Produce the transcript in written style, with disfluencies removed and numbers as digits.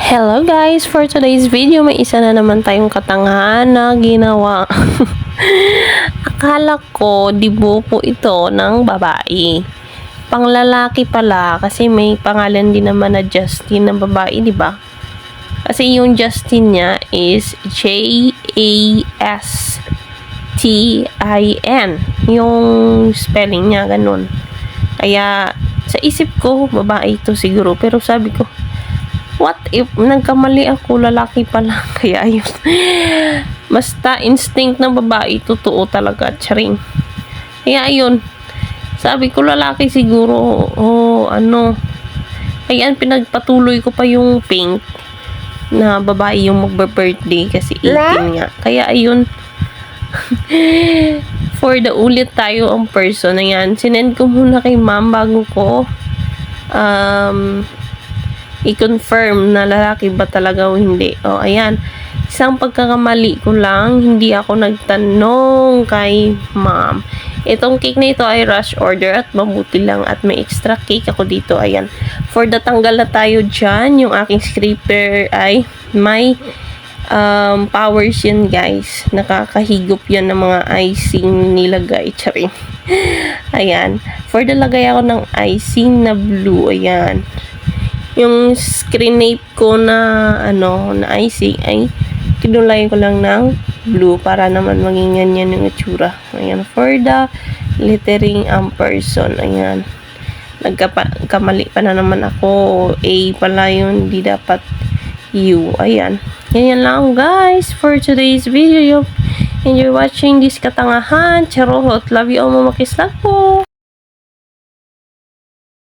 Hello guys! For today's video, may isa na naman tayong katangahan na ginawa. Akala ko, dibo po ito ng babae. Panglalaki pala kasi may pangalan din naman na Justin na babae, di ba? Kasi yung Justin niya is Jastin. Yung spelling niya, ganun. Kaya, sa isip ko, babae ito siguro. Pero sabi ko, what if nagkamali ako, lalaki pala? Kaya ayun. Basta instinct ng babae, totoo talaga, charing. Kaya ayun. Sabi ko lalaki siguro. Ayan, pinagpatuloy ko pa yung pink na babae yung magbe-birthday kasi 18 nga. Kaya ayun. For the ulit tayo ang person. Ayan, sinend ko muna kay ma'am bago ko i-confirm na lalaki ba talaga o hindi. O, ayan. Isang pagkakamali ko lang, hindi ako nagtanong kay ma'am. Itong cake na ito ay rush order at mabuti lang at may extra cake ako dito. Ayan. For the tanggal na tayo dyan, yung aking scraper ay may powers yan guys. Nakakahigop yan ng mga icing nilagay. Charing. Ayan. For the lagay ako ng icing na blue. Ayan. Yung screen nape ko na na icing ay kinulay ko lang ng blue para naman maging ganyan yung itsura. Ayan, for the lettering person. Ayan, nagkamali pa na naman ako. A pala yun, di dapat U. Ayan, ganyan lang guys for today's video. Enjoy watching this katangahan. Charot, love you all, mamakis lang po.